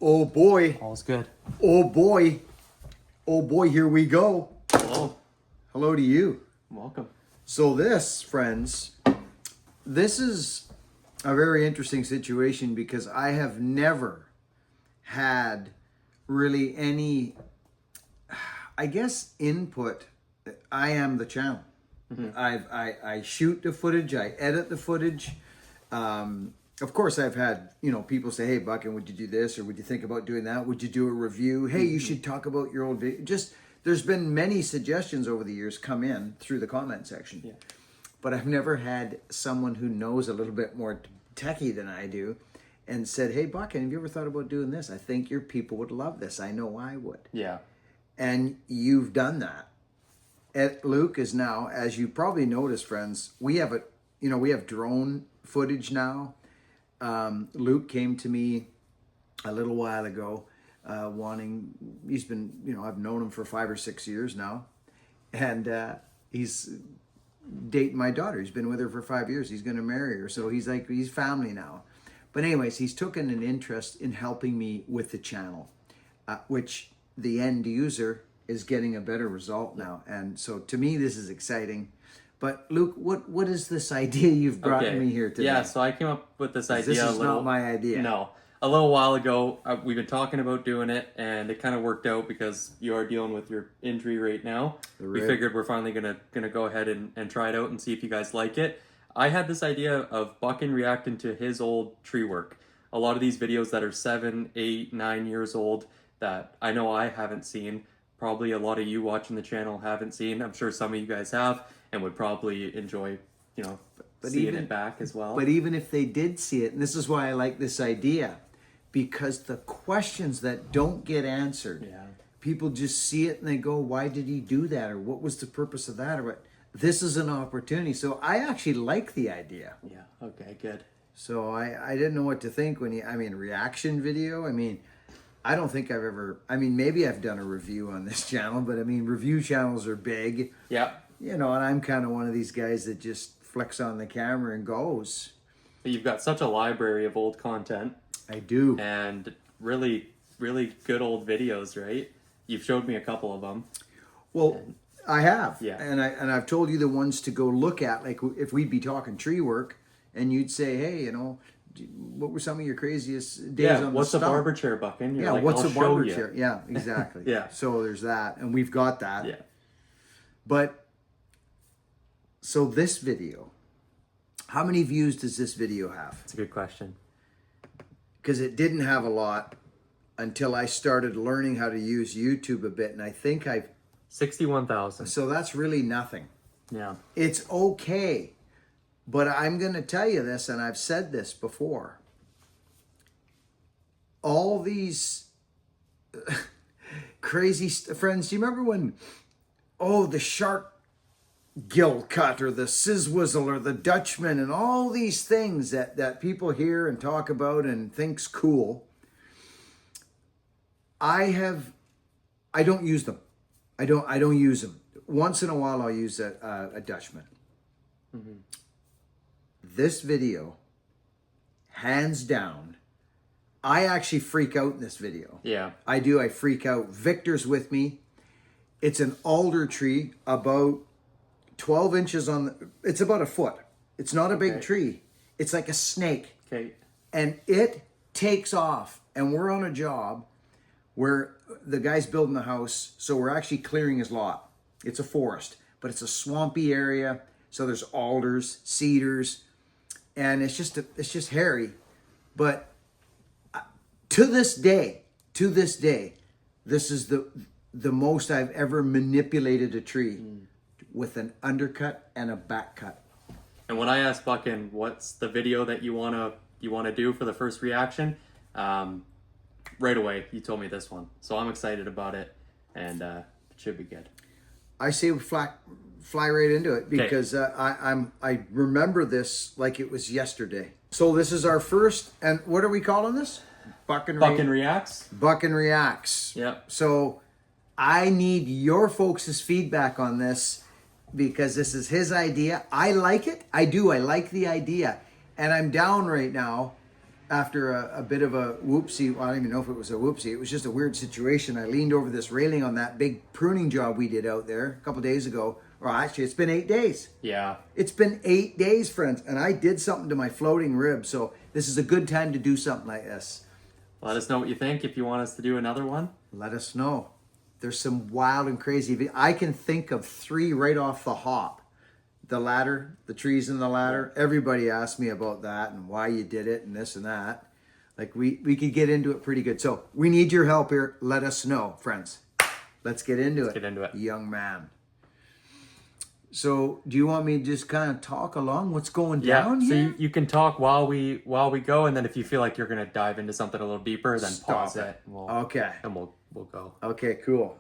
Oh boy. All's good. Oh boy. Oh boy, here we go. Hello. Hello to you. Welcome. So this, friends, this is a very interesting situation because I have never had really any, I guess, input. I am the channel. Mm-hmm. I shoot the footage, I edit the footage. Of course, I've had, people say, hey, Buckin, would you do this? Or would you think about doing that? Would you do a review? Hey, you should talk about your old video. There's been many suggestions over the years come in through the comment section. Yeah. But I've never had someone who knows a little bit more techie than I do and said, hey, Buckin, have you ever thought about doing this? I think your people would love this. I know I would. Yeah. And you've done that. Luke is now, as you probably noticed, friends, we have drone footage now. Luke came to me a little while ago, he's been, I've known him for 5 or 6 years now, and he's dating my daughter. He's been with her for 5 years. He's going to marry her. So he's family now. But anyways, he's taken an interest in helping me with the channel, which the end user is getting a better result now. And so to me, this is exciting. But Luke, what is this idea you've brought me here today? Yeah, so I came up with this idea. This is not my idea. No, a little while ago. We've been talking about doing it, and it kind of worked out because you are dealing with your injury right now. We figured we're finally gonna go ahead and try it out and see if you guys like it. I had this idea of Buckin reacting to his old tree work. A lot of these videos that are 7, 8, 9 years old that I know I haven't seen. Probably a lot of you watching the channel haven't seen. I'm sure some of you guys have and would probably enjoy, seeing it back as well. But even if they did see it, and this is why I like this idea, because the questions that don't get answered, people just see it and they go, why did he do that? Or what was the purpose of that? Or what? This is an opportunity. So I actually like the idea. Yeah, okay, good. So I didn't know what to think when reaction video. I don't think I've ever, maybe I've done a review on this channel, but review channels are big. Yeah. And I'm kind of one of these guys that just flicks on the camera and goes. But you've got such a library of old content. I do. And really, really good old videos, right? You've showed me a couple of them. Well, I have. Yeah. And I've told you the ones to go look at, like if we'd be talking tree work and you'd say, hey, what were some of your craziest days on the what's stump? a barber chair, Buckin? You're like, what's a barber chair? Yeah, exactly. Yeah. So there's that, and we've got that. Yeah. But, so this video, how many views does this video have? That's a good question. Because it didn't have a lot until I started learning how to use YouTube a bit, and I think 61,000. So that's really nothing. Yeah. It's okay. But I'm going to tell you this, and I've said this before. All these crazy friends, do you remember when, the shark gill cut or the sizzwizzle or the Dutchman and all these things that people hear and talk about and think's cool? I don't use them. I don't use them. Once in a while, I'll use a Dutchman. Mm-hmm. This video, hands down, I actually freak out in this video. Yeah. I do. I freak out. Victor's with me. It's an alder tree about 12 inches it's about a foot. It's not a big tree. It's like a snake. Okay. And it takes off. And we're on a job where the guy's building the house. So we're actually clearing his lot. It's a forest, but it's a swampy area. So there's alders, cedars, and it's just hairy. But to this day, this is the most I've ever manipulated a tree with an undercut and a back cut. And when I asked Buckin, what's the video that you wanna do for the first reaction, right away you told me this one. So I'm excited about it, and it should be good. I say we fly right into it because I remember this like it was yesterday. So this is our first, and what are we calling this? Buckin Reacts. Buckin Reacts. Yep. So I need your folks' feedback on this because this is his idea. I like it. I do. I like the idea. And I'm down right now after a bit of a whoopsie, well, I don't even know if it was a whoopsie, it was just a weird situation. I leaned over this railing on that big pruning job we did out there a couple days ago. Or actually, it's been 8 days. Yeah. It's been 8 days, friends, and I did something to my floating rib, so this is a good time to do something like this. Let us know what you think if you want us to do another one. Let us know. There's some wild and crazy. I can think of 3 right off the hop. The ladder, the trees in the ladder. Everybody asked me about that and why you did it and this and that. Like we could get into it pretty good. So we need your help here. Let us know, friends. Let's get into it. Get into it. Young man. So do you want me to just kind of talk along what's going Yeah, down so here? you can talk while we go, and then if you feel like you're gonna dive into something a little deeper, then Stop pause it. And Okay. we'll go. Okay, cool.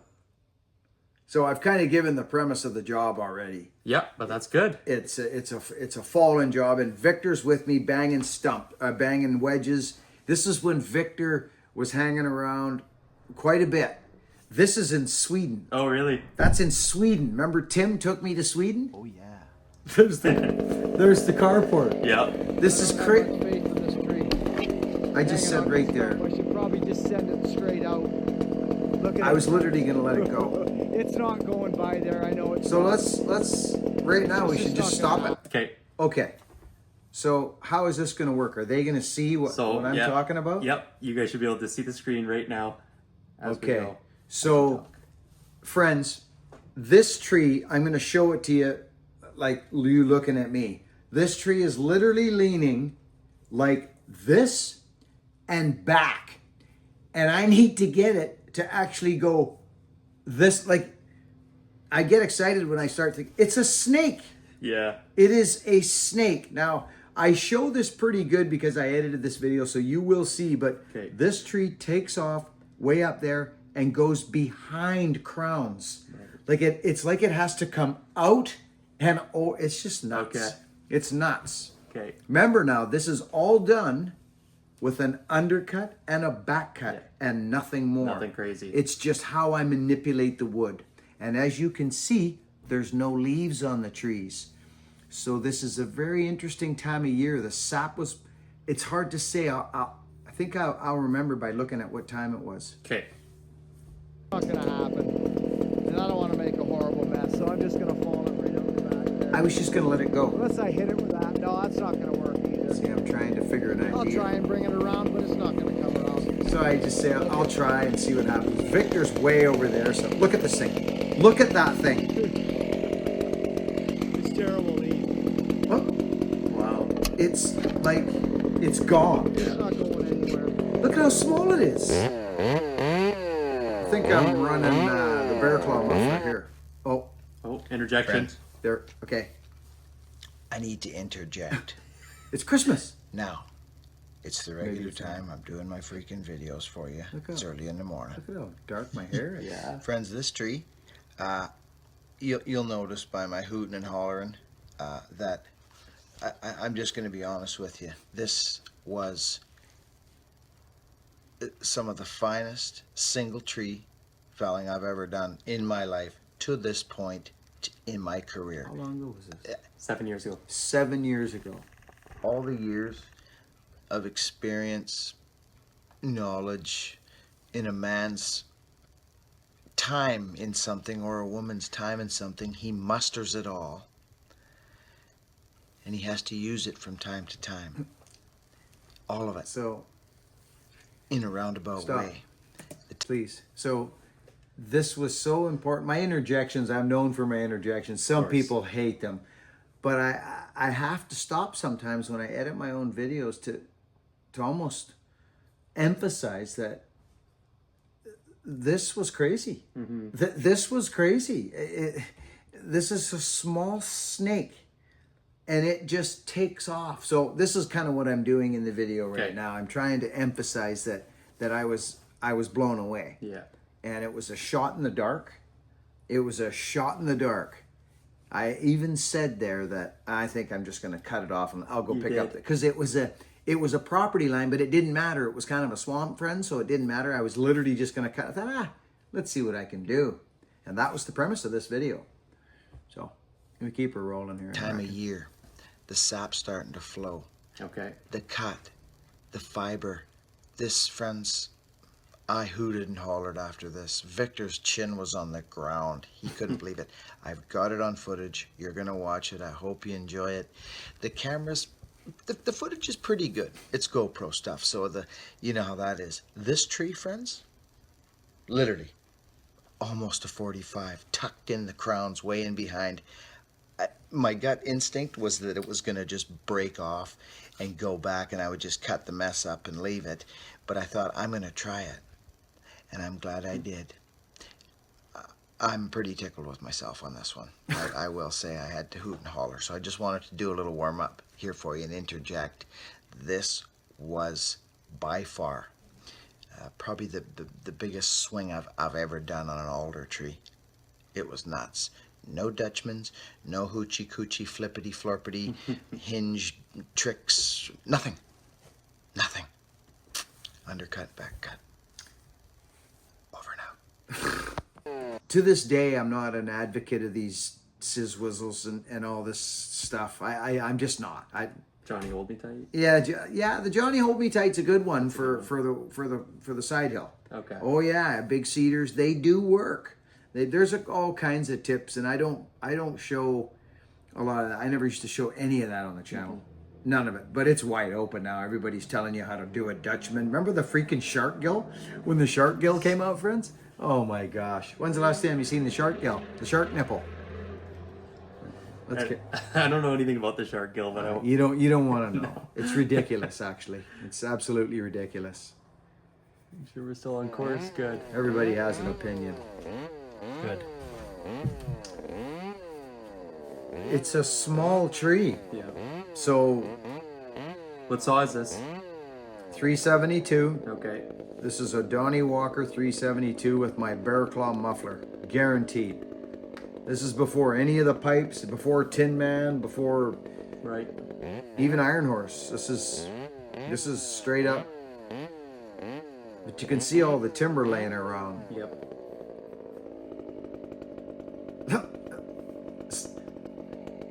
So I've kind of given the premise of the job already. Yep, but that's good. It's a fallen job, and Victor's with me banging wedges. This is when Victor was hanging around quite a bit. This is in Sweden. Oh, really? That's in Sweden. Remember Tim took me to Sweden? Oh yeah. There's the carport. Yep. This is crazy. Space for this tree. I just said right there. I should probably just send it straight out. Look at I it. was literally gonna let it go. It's not going by there. I know it's. So let's right now we It's should just just not stop gonna it. Okay. Okay. So how is this gonna work? Are they gonna see what I'm yep. talking about? Yep. You guys should be able to see the screen right now. As we Okay. go. So, friends, this tree, I'm going to show it to you like you looking at me. This tree is literally leaning like this and back. And I need to get it to actually go this, like, I get excited when I start thinking, it's a snake. Yeah. It is a snake. Now, I show this pretty good because I edited this video, so you will see, but Okay. this tree takes off way up there and goes behind crowns. Like it's like it has to come out and it's just nuts. Okay. It's nuts. Okay. Remember now, this is all done with an undercut and a back cut Yeah. and nothing more. Nothing crazy. It's just how I manipulate the wood. And as you can see, there's no leaves on the trees. So this is a very interesting time of year. The sap was, it's hard to say. I think I'll remember by looking at what time it was. Okay. not going to happen. And I don't want to make a horrible mess, so I'm just going to fall it right out the back there. I was just gonna let it go. Unless I hit it with that. No, that's not going to work either. See, I'm trying to figure an idea. I'll try and bring it around, but it's not going to come around. So I just say, I'll try and see what happens. Victor's way over there, so look at this thing. Look at that thing. It's terrible, Lee. Oh, Wow. it's like, it's gone. It's not going anywhere. Look at how small it is. I think I'm running the bear claw muffler here. Oh, Oh, interjection. Friends. there, okay. I need to interject. It's Christmas. Now, it's the regular time. I'm doing my freaking videos for you. Look It's out. early in the morning. Look at how dark my hair is. Yeah. Friends, this tree, you'll notice by my hooting and hollering that I'm just going to be honest with you. This was some of the finest single tree felling I've ever done in my life to this point in my career. How long ago was this? 7 years ago. 7 years ago. All the years of experience, knowledge in a man's time in something or a woman's time in something, he musters it all. And he has to use it from time to time. All of it So, in a roundabout Stop. way. please. So, this was so important. My interjections, I'm known for my interjections. Some course. people hate them. But I have to stop sometimes when I edit my own videos to almost emphasize that this was crazy. This was crazy. This is a small snake, and it just takes off. So this is kind of what I'm doing in the video right Okay. now. I'm trying to emphasize that I was blown away, Yeah. and it was a shot in the dark. It was a shot in the dark. I even said there that I think I'm just going to cut it off and I'll go You pick up did. because it was a property line, but it didn't matter. It was kind of a swamp, friend, so it didn't matter. I was literally just going to cut. I thought, let's see what I can do, and that was the premise of this video. So, let me keep her rolling here. Time of year, the sap's starting to flow. Okay. The cut, the fiber. This, friends, I hooted and hollered after this. Victor's chin was on the ground. He couldn't believe it. I've got it on footage. You're going to watch it. I hope you enjoy it. The cameras, the footage is pretty good. It's GoPro stuff, so you know how that is. This tree, friends, literally almost a 45, tucked in the crowns, way in behind. My gut instinct was that it was going to just break off and go back, and I would just cut the mess up and leave it. But I thought, I'm going to try it. And I'm glad I did. I'm pretty tickled with myself on this one. I will say I had to hoot and holler. So I just wanted to do a little warm up here for you and interject. This was by far probably the biggest swing I've ever done on an alder tree. It was nuts. No Dutchmans, no hoochie coochie flippity florpity hinge tricks, nothing. Nothing. Undercut, back cut. Over now. To this day, I'm not an advocate of these sizzwizzles and all this stuff. I'm just not. Johnny Hold Me Tight. Yeah, the Johnny Hold Me Tight's a good one for the side hill. Okay. Oh yeah, big cedars, they do work. There's all kinds of tips, and I don't show a lot of that. I never used to show any of that on the channel. None of it. But it's wide open now. Everybody's telling you how to do a Dutchman. Remember the freaking shark gill? When the shark gill came out, friends? Oh my gosh. When's the last time you seen the shark gill? The shark nipple? I don't know anything about the shark gill, but you don't want to know. No. It's ridiculous, actually. It's absolutely ridiculous. I'm sure we're still on course. Good. Everybody has an opinion. Good. It's a small tree. Yeah. So. What saw is this? 372. Okay. This is a Donnie Walker 372 with my bear claw muffler. Guaranteed. This is before any of the pipes, before Tin Man, before right. Even Iron Horse. This is straight up. But you can see all the timber laying around. Yep.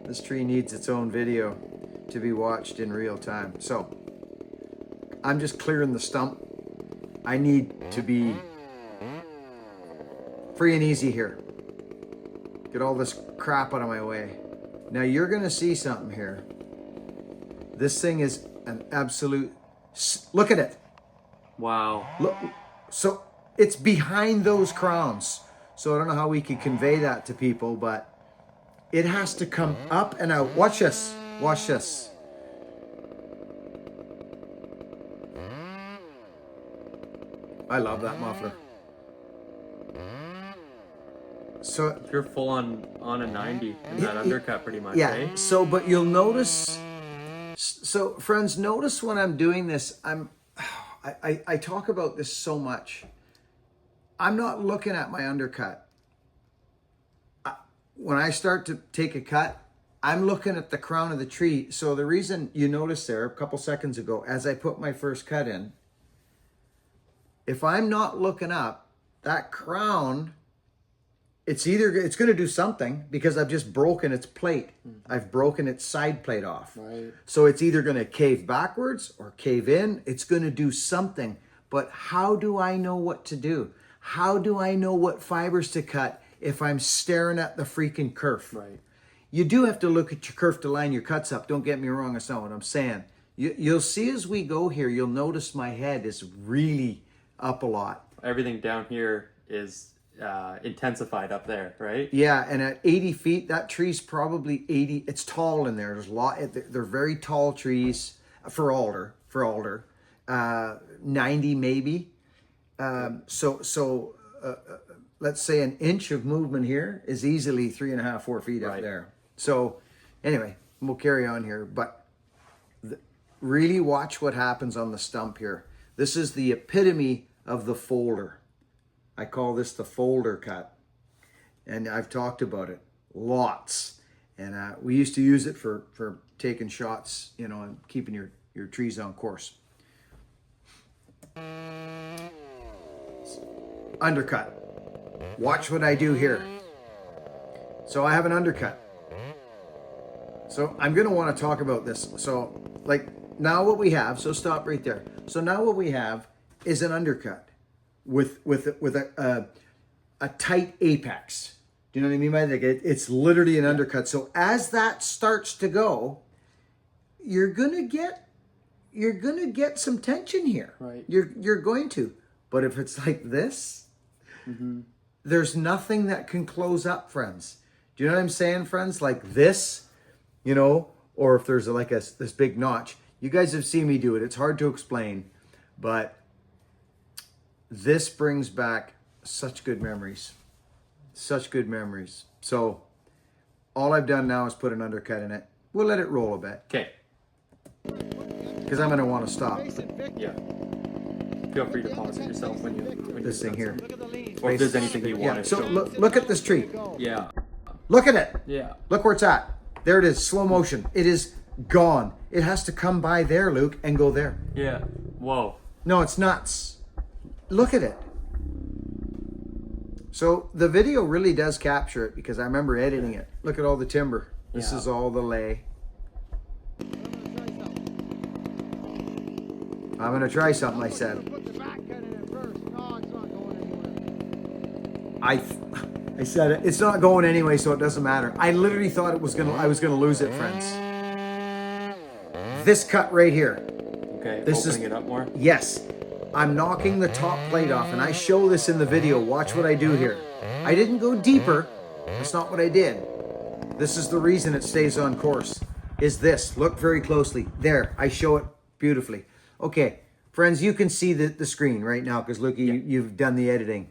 This tree needs its own video to be watched in real time. So, I'm just clearing the stump. I need to be free and easy here. Get all this crap out of my way. Now you're gonna see something here. This thing is an absolute, look at it. Wow. Look, so it's behind those crowns. So I don't know how we could convey that to people, but it has to come up and out. Watch this. Watch this. I love that muffler. So you're full on a 90 in that undercut pretty much, yeah, eh? So but you'll notice, so friends, notice when I'm doing this, I talk about this so much. I'm not looking at my undercut. When I start to take a cut, I'm looking at the crown of the tree. So the reason you noticed there a couple seconds ago, as I put my first cut in, if I'm not looking up, that crown, it's going to do something because I've just broken its plate. I've broken its side plate off. Right. So it's either going to cave backwards or cave in. It's going to do something. But how do I know what to do? How do I know what fibers to cut if I'm staring at the freaking kerf? Right. You do have to look at your kerf to line your cuts up. Don't get me wrong. That's not what I'm saying. You'll see as we go here, you'll notice my head is really up a lot. Everything down here is intensified up there, right? Yeah, and at 80 feet, that tree's probably 80. It's tall in there. There's a lot. They're very tall trees for alder. 90 maybe. So let's say an inch of movement here is easily 3.5, 4 feet up there. So anyway, we'll carry on here, but really watch what happens on the stump here. This is the epitome of the folder. I call this the folder cut, and I've talked about it lots. And we used to use it for taking shots, you know, and keeping your trees on course. Undercut. Watch what I do here. So I have an undercut. So I'm going to want to talk about this. So like now what we have, so stop right there. So now what we have is an undercut with a tight apex. Do you know what I mean by that? It's literally an undercut. So as that starts to go, you're gonna get some tension here. Right. You're going to. But if it's like this, there's nothing that can close up, friends. Do you know what I'm saying, friends? Like this, you know, or if there's this big notch. You guys have seen me do it. It's hard to explain, but this brings back such good memories. Such good memories. So all I've done now is put an undercut in it. We'll let it roll a bit. Okay. Because I'm going to want to stop. Yeah. Feel free to pause it yourself when This thing here. Or if there's anything you want Yeah, to so show. look at this tree. Yeah. Look at it. Yeah. Look where it's at. There it is, slow motion. It is gone. It has to come by there, Luke, and go there. Yeah. Whoa. No, it's nuts. Look at it. So the video really does capture it because I remember editing it. Look at all the timber. This is all the lay. I'm going to try something, I said. I said it. It's not going anyway, so it doesn't matter. I literally thought I was gonna lose it, friends. This cut right here. Okay. This Opening it up more. Yes. I'm knocking the top plate off, and I show this in the video. Watch what I do here. I didn't go deeper. That's not what I did. This is the reason it stays on course. Is this. Look very closely. There. I show it beautifully. Okay. Friends, you can see the screen right now because, look, you've done the editing.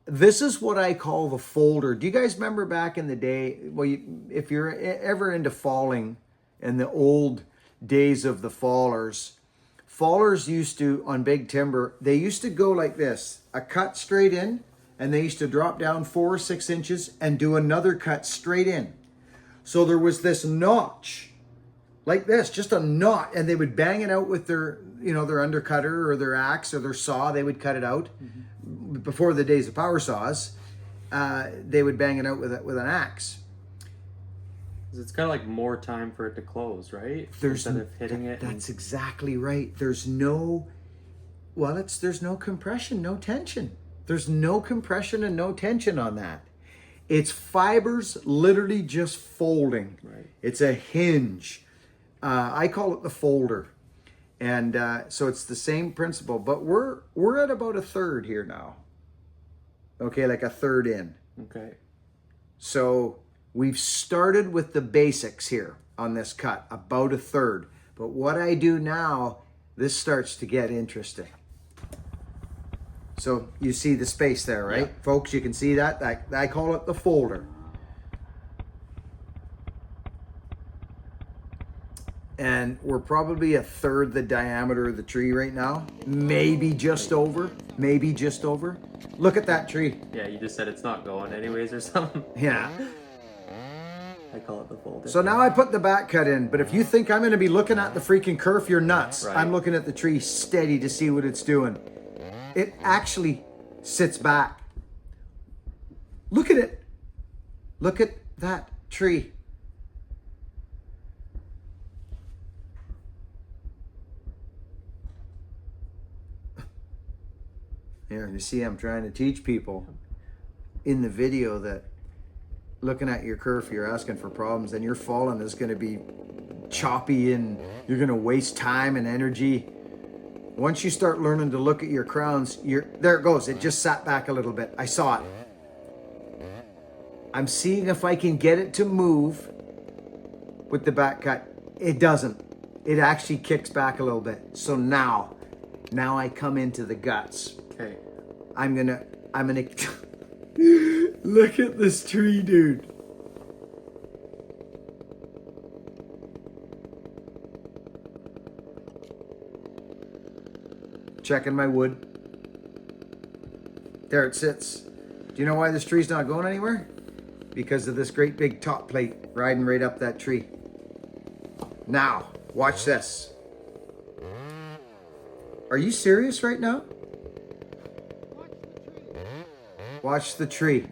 This is what I call the folder. Do you guys remember back in the day? Well, if you're ever into falling in the old days of the fallers used to, on big timber, they used to go like this, a cut straight in, and they used to drop down 4 or 6 inches and do another cut straight in. So there was this notch like this, just a knot, and they would bang it out with their undercutter or their axe or their saw. They would cut it out. Before the days of power saws, they would bang it out with an axe. It's kind of like more time for it to close, right? Instead of hitting it. That's exactly right. There's no compression, no tension. There's no compression and no tension on that. It's fibers literally just folding. Right. It's a hinge. I call it the folder. And so it's the same principle, but we're at about a third here now. Okay, like a third in. Okay. So we've started with the basics here on this cut, about a third. But what I do now, this starts to get interesting. So you see the space there, right? Yeah. Folks, you can see that. I call it the folder. And we're probably a third the diameter of the tree right now. Maybe just over. Maybe just over. Look at that tree. Yeah, you just said it's not going anyways or something. Yeah. I call it the folder. So now I put the back cut in, but if you think I'm going to be looking at the freaking kerf, you're nuts. Right. I'm looking at the tree steady to see what it's doing. It actually sits back. Look at it. Look at that tree. Here, you see, I'm trying to teach people in the video that looking at your kerf, you're asking for problems, and your falling is going to be choppy and you're going to waste time and energy. Once you start learning to look at your crowns, there it goes. It just sat back a little bit. I saw it. I'm seeing if I can get it to move with the back cut. It doesn't. It actually kicks back a little bit. So now I come into the guts. Okay. I'm gonna look at this tree, dude. Checking my wood. There it sits. Do you know why this tree's not going anywhere? Because of this great big top plate riding right up that tree. Now, watch this. Are you serious right now? Watch the tree.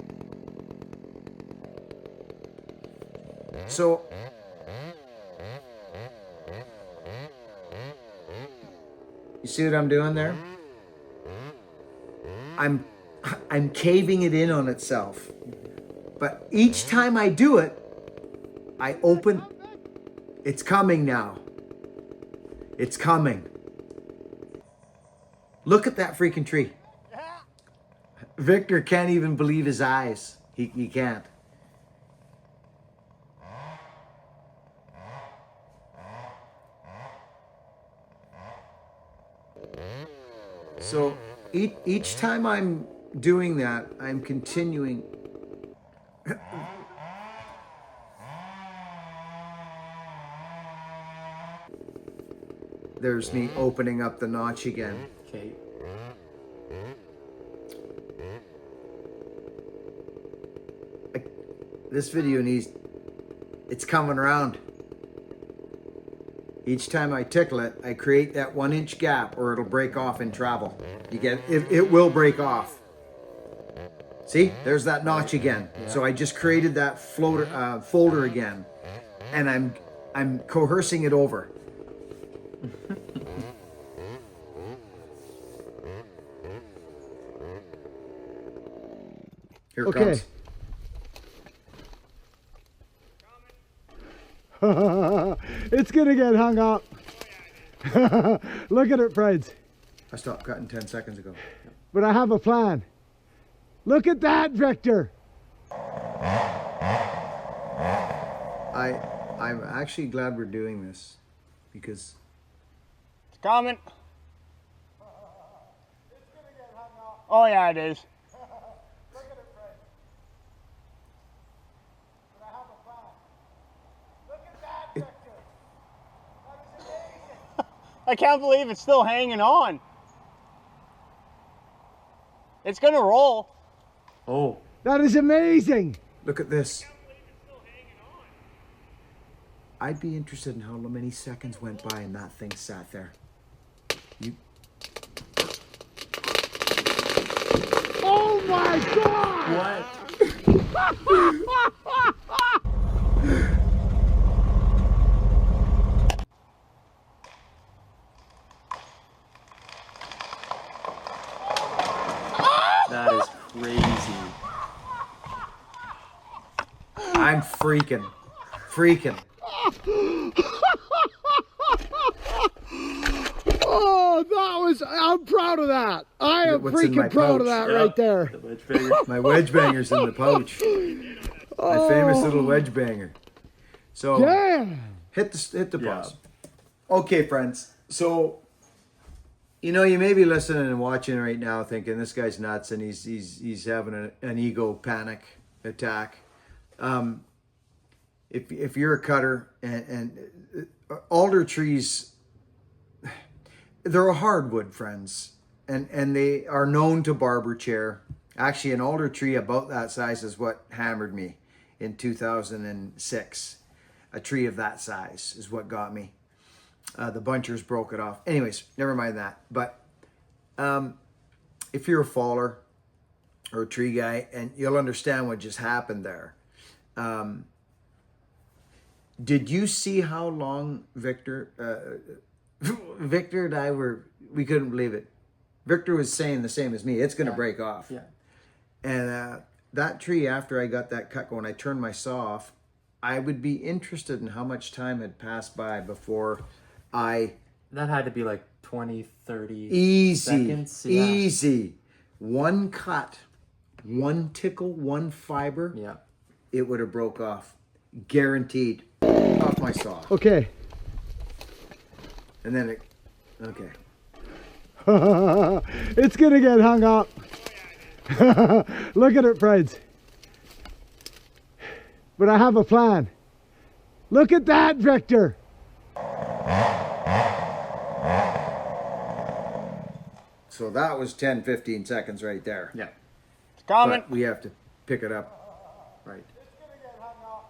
So, see what I'm doing there? I'm caving it in on itself. But each time I do it, I open. It's coming now. It's coming. Look at that freaking tree. Victor can't even believe his eyes. He can't. So each time I'm doing that, I'm continuing. There's me opening up the notch again. Okay. This video needs, it's coming around. Each time I tickle it, I create that 1 inch gap or it'll break off in travel. You get it, it will break off. See, there's that notch again. Yeah. So I just created that folder again, and I'm coercing it over. Here it comes. It's gonna get hung up. Look at it, friends. I stopped cutting 10 seconds ago. But I have a plan. Look at that, Victor. I'm actually glad we're doing this because It's coming. Oh yeah, it is. Look at it, friends. But I have a plan. Look at that, Victor. That is amazing. I can't believe it's still hanging on. It's gonna roll. Oh. That is amazing. look at this. I'd be interested in how many seconds went by and that thing sat there. You. Oh my God! That is crazy. I'm freaking. Oh, that was, I'm proud of that. I am What's in my freaking proud of pouch? that right there. The wedge banger. My wedge banger's in the pouch. My famous little wedge banger. So Damn. hit the Yeah. pause. Okay, friends. So you know, you may be listening and watching right now thinking this guy's nuts and he's having an ego panic attack. If you're a cutter and alder trees, they're a hardwood, friends, and they are known to barber chair. Actually, an alder tree about that size is what hammered me in 2006. A tree of that size is what got me. The bunchers broke it off. Anyways, never mind that. But if you're a faller or a tree guy, and you'll understand what just happened there. Did you see how long Victor and I we couldn't believe it. Victor was saying the same as me. It's going to break off. Yeah. And that tree, after I got that cut going, I turned my saw off. I would be interested in how much time had passed by before I... That had to be like 20, 30 Easy. seconds. Yeah. Easy. One cut, one tickle, one fiber, Yeah. it would have broke off. Guaranteed. Off my saw. Okay. And then it... Okay. It's gonna get hung up. Look at it, friends. But I have a plan. Look at that, Victor. So that was 10, 15 seconds right there. Yeah. It's coming. But we have to pick it up. Right.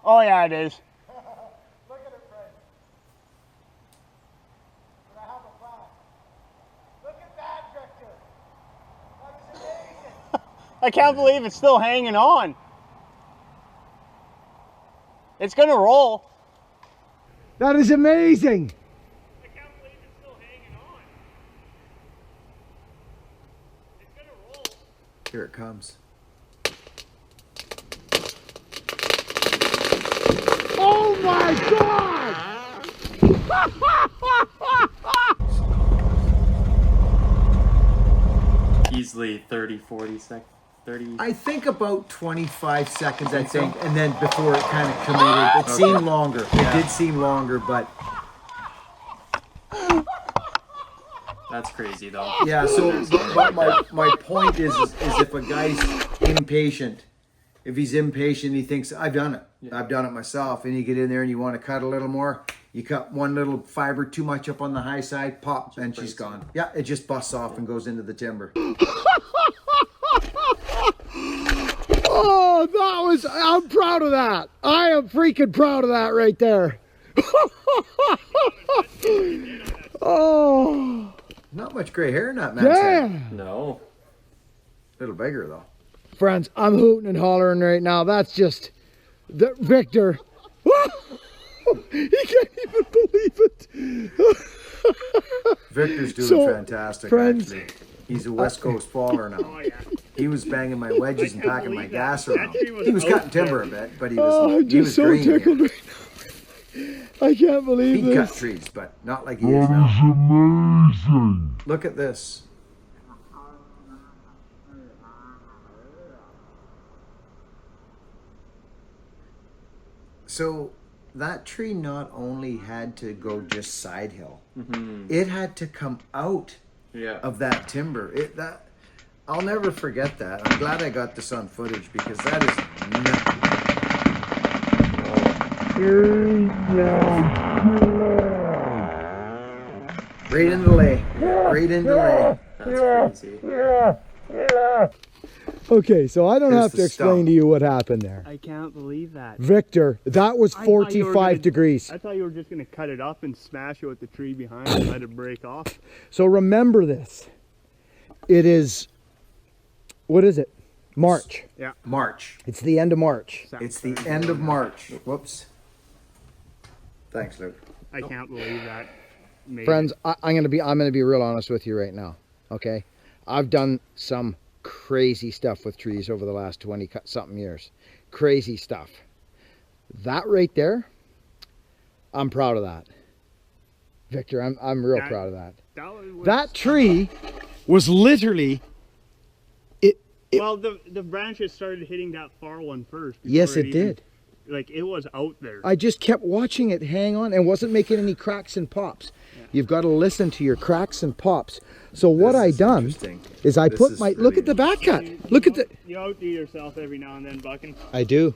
Oh yeah, it is. Look at it, friends. But I have a plan. Look at that, Victor. That is amazing. I can't believe it's still hanging on. It's gonna roll. That is amazing. I can't believe it's still hanging on. Here it comes. Oh my God! Easily 30, 40 seconds. 30. I think about 25 seconds, I think, and then before it kind of committed. It seemed longer. It did seem longer, but That's crazy though. yeah. So, but my point is if a guy's impatient, if he's impatient, he thinks I've done it. I've done it myself, and you get in there and you want to cut a little more. You cut one little fiber too much up on the high side, pop, and she's gone. Yeah, it just busts off and goes into the timber. Oh, that was, I'm proud of that. I am freaking proud of that right there. Oh, Not much gray hair in that man's head. yeah. No. A little bigger though. Friends, I'm hooting and hollering right now. That's just, Victor. He can't even believe it. Victor's doing So, fantastic, friends, actually. He's a West Coast faller now. He was banging my wedges and packing my gas around. He was cutting timber a bit, but he Oh, I'm was, he just was so green here. tickled right now. I can't believe He cut this. trees, but not like he is now. Amazing. Look at this. So that tree not only had to go just side hill, it had to come out Yeah. of that timber. I'll never forget that. I'm glad I got this on footage because that is right in the lay. Right in the lay. That's crazy. Okay, so I don't Here's have the to explain stump. to you what happened there. I can't believe that. Victor, that was I thought you were 45 gonna- degrees. I thought you were just gonna cut it up and smash it with the tree behind and let it break off. So remember this. It is, what is it? March. March. It's the end of March. It's the end of March. Whoops. Thanks, Luke. I can't believe that. Made Friends, I'm gonna be real honest with you right now. Okay, I've done some crazy stuff with trees over the last 20 something years. Crazy stuff. That right there, I'm proud of that. Victor, I'm real That- proud of that. was, That tree was literally well, the branches started hitting that far one first. Yes, before it even- did. Like it was out there. I just kept watching it hang on and wasn't making any cracks and pops. You've got to listen to your cracks and pops. So what This I is done interesting. is I This put is my, look really at the back cut. You- Look you at the, You outdo yourself every now and then, Buckin. I do.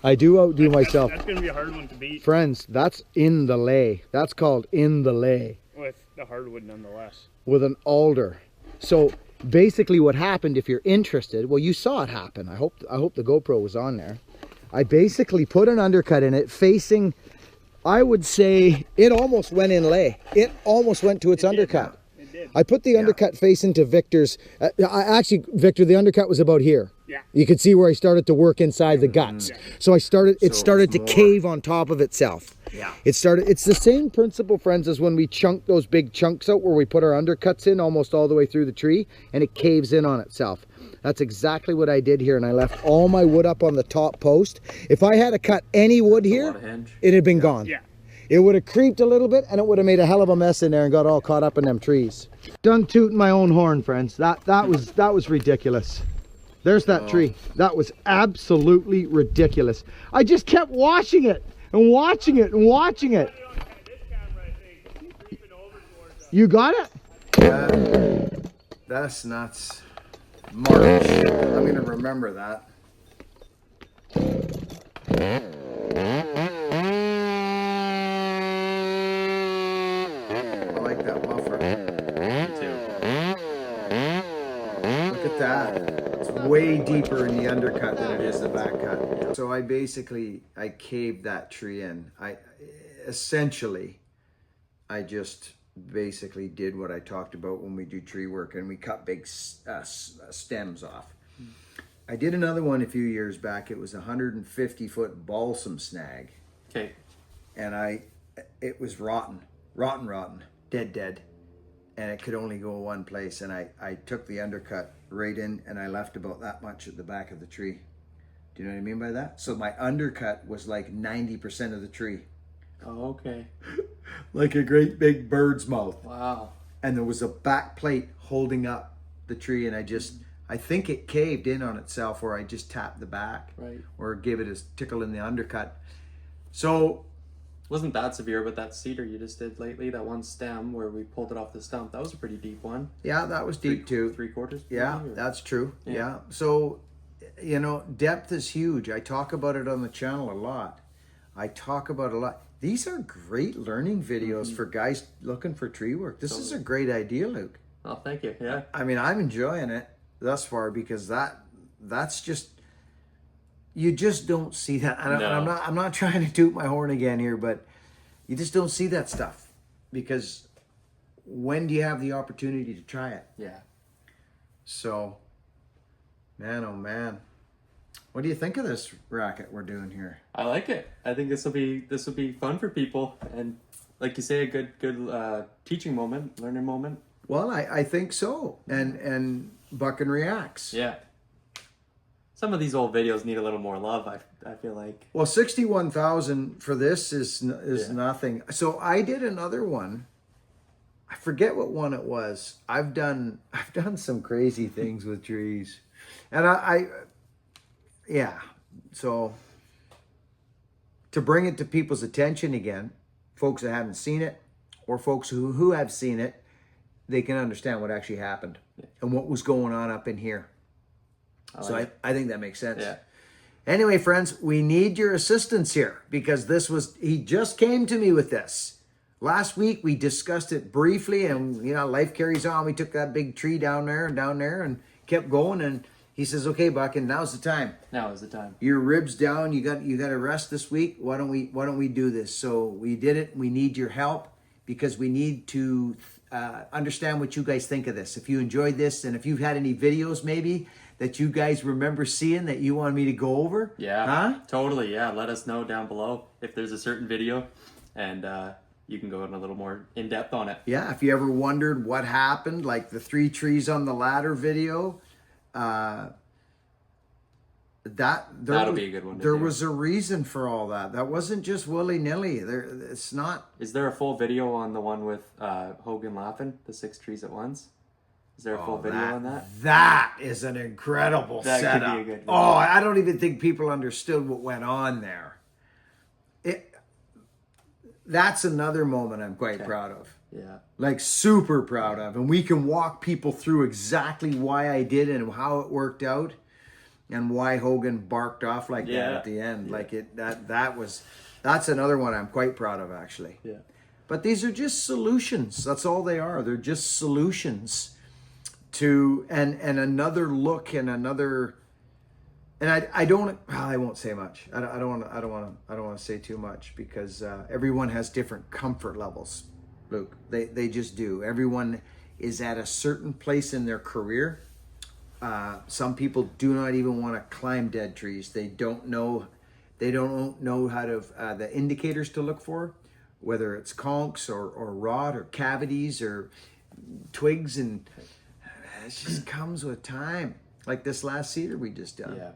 I do outdo myself. That's gonna be a hard one to beat Friends, that's in the lay. That's called in the lay with the hardwood, nonetheless. with an alder. So basically what happened, if you're interested, well, you saw it happen. I hope the GoPro was on there. I basically put an undercut in it facing, I would say it almost went in lay. It almost went to its undercut. It did. I put the undercut facing to Victor's, actually, Victor, the undercut was about here. Yeah. You could see where I started to work inside the guts. So it So it started to was more- cave on top of itself. Yeah. It's the same principle, friends, as when we chunk those big chunks out where we put our undercuts in almost all the way through the tree and it caves in on itself. That's exactly what I did here, and I left all my wood up on the top post. If I had to cut any wood A here, lot of hinge. it had been gone. Yeah. It would have creeped a little bit and it would have made a hell of a mess in there and got all caught up in them trees. Done tooting my own horn, friends. That was ridiculous. There's that tree. That was absolutely ridiculous. I just kept watching it and watching it and watching it. You got it? That's nuts. March. I'm gonna remember that. I like that muffler. Me too. Look at that. It's way deeper in the undercut than it is the back cut. So I caved that tree in. I just basically did what I talked about when we do tree work, and we cut big stems off. I did another one a few years back. It was a 150-foot balsam snag, Okay. and it was rotten, dead. and it could only go one place. And I took the undercut right in, and I left about that much at the back of the tree. Do you know what I mean by that? So my undercut was like 90% of the tree. Oh, okay. Like a great big bird's mouth. Wow. And there was a back plate holding up the tree, and I think it caved in on itself, or I just tapped the back. Right. Or gave it a tickle in the undercut. So Wasn't that severe, but that cedar you just did lately, that one stem where we pulled it off the stump, that was a pretty deep one. yeah, that was deep too. 3/4. Yeah, maybe, or- that's true. Yeah. Yeah. So, depth is huge. I talk about it on the channel a lot. These are great learning videos for guys looking for tree work. This is a great idea, Luke. Oh, thank you. Yeah. I mean, I'm enjoying it thus far because that's just, you just don't see that. And No. I'm not trying to toot my horn again here, but you just don't see that stuff because when do you have the opportunity to try it? Yeah. So, man, oh man, what do you think of this racket we're doing here? I like it. I think this will be fun for people, and like you say, a good teaching moment, learning moment. Well, I think so. And Buckin reacts. Yeah. Some of these old videos need a little more love. I feel like. Well, 61,000 for this is Yeah. nothing. So I did another one. I forget what one it was. I've done some crazy things with trees, and yeah. So to bring it to people's attention again, folks that haven't seen it, or folks who have seen it, they can understand what actually happened and what was going on up in here. So I think that makes sense. Yeah. Anyway, friends, we need your assistance here because he just came to me with this. Last week we discussed it briefly, and life carries on. We took that big tree down there and kept going, and he says, "Okay, Buckin, now's the time. Now is the time. Your ribs down. You got to rest this week. Why don't we do this?" So we did it. We need your help because we need to understand what you guys think of this. If you enjoyed this, and if you've had any videos maybe that you guys remember seeing that you want me to go over, Yeah. Totally. Yeah. Let us know down below if there's a certain video, and you can go in a little more in depth on it. Yeah, if you ever wondered what happened, like the 3 trees on the ladder video, That'll be a good one to There do. was a reason for all that. That wasn't just willy-nilly. It's not. Is there a full video on the one with Hogan laughing, the 6 trees at once? Is there a full video on that? That is an incredible That could setup. be a good video. Oh, I don't even think people understood what went on there. That's another moment I'm quite proud of. Yeah. Like super proud of, and we can walk people through exactly why I did it and how it worked out, and why Hogan barked off like that Yeah. at the end. Like that's another one I'm quite proud of actually. Yeah. But these are just solutions. That's all they are. They're just solutions to and another look and another. And I won't say much. I don't want to say too much because everyone has different comfort levels, Luke. They just do. Everyone is at a certain place in their career. Some people do not even want to climb dead trees. They don't know how to the indicators to look for, whether it's conchs or rot or cavities or twigs, and it just comes with time. Like this last cedar we just done. Yeah.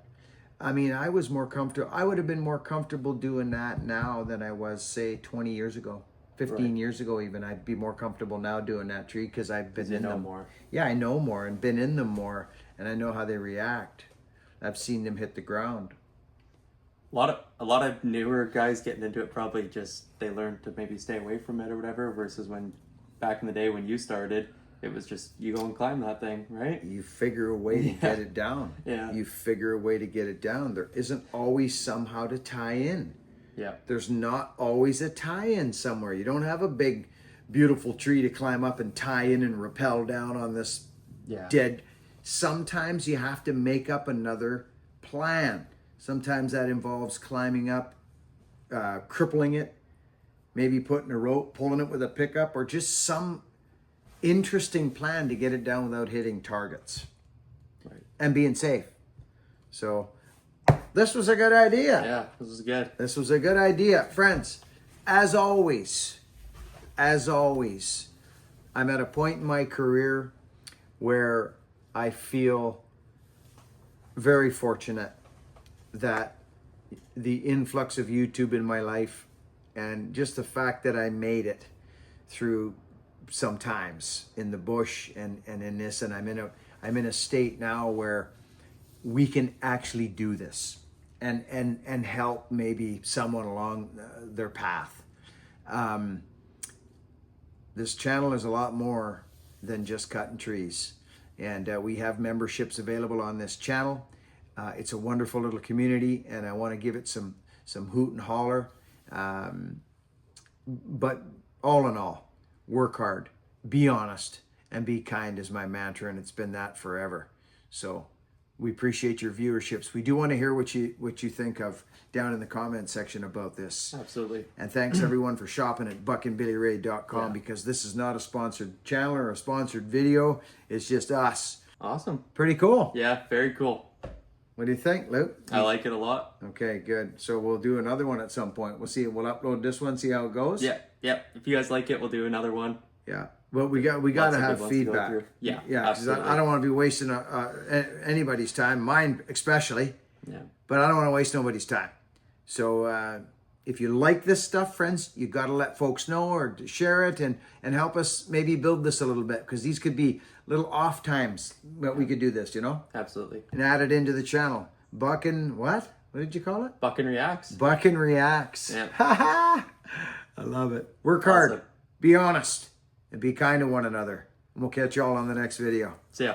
I mean, I was more comfortable. I would have been more comfortable doing that now than I was, say, 20 years ago, 15 years ago even. I'd be more comfortable now doing that tree because I've been in them more. Yeah, I know more and been in them more, and I know how they react. I've seen them hit the ground. A lot of newer guys getting into it probably just they learned to maybe stay away from it or whatever. Versus when back in the day when you started, it was just you go and climb that thing, right? You figure a way to get it down. Yeah. You figure a way to get it down. There isn't always somehow to tie in. Yeah. There's not always a tie-in somewhere. You don't have a big, beautiful tree to climb up and tie in and rappel down on this dead. Sometimes you have to make up another plan. Sometimes that involves climbing up, crippling it, maybe putting a rope, pulling it with a pickup, or just some interesting plan to get it down without hitting targets and being safe. So this was a good idea. Yeah, this was good. This was a good idea. Friends, as always, I'm at a point in my career where I feel very fortunate that the influx of YouTube in my life and just the fact that I made it through some times in the bush and in this, and I'm in a state now where we can actually do this and help maybe someone along their path. This channel is a lot more than just cutting trees, and we have memberships available on this channel. It's a wonderful little community, and I want to give it some hoot and holler. But all in all, work hard, be honest, and be kind is my mantra, and it's been that forever. So we appreciate your viewerships. We do want to hear what you think of down in the comment section about this. Absolutely. And thanks everyone for shopping at buckinbillyray.com, because this is not a sponsored channel or a sponsored video. It's just us. Awesome. Pretty cool. Yeah, very cool. What do you think, Luke? I like it a lot. Okay, good. So we'll do another one at some point. We'll see. We'll upload this one, see how it goes. Yeah. If you guys like it, we'll do another one. Yeah. Well, we got to have feedback. Yeah, yeah. Because I don't want to be wasting anybody's time, mine especially. Yeah. But I don't want to waste nobody's time. So if you like this stuff, friends, you got to let folks know or share it and help us maybe build this a little bit, because these could be little off times that we could do this, Absolutely. and add it into the channel. Buckin, what? What did you call it? Buckin Reacts. Buckin Reacts. Yeah. I love it. Work hard. Awesome. Be honest. And be kind to one another. And we'll catch you all on the next video. See ya.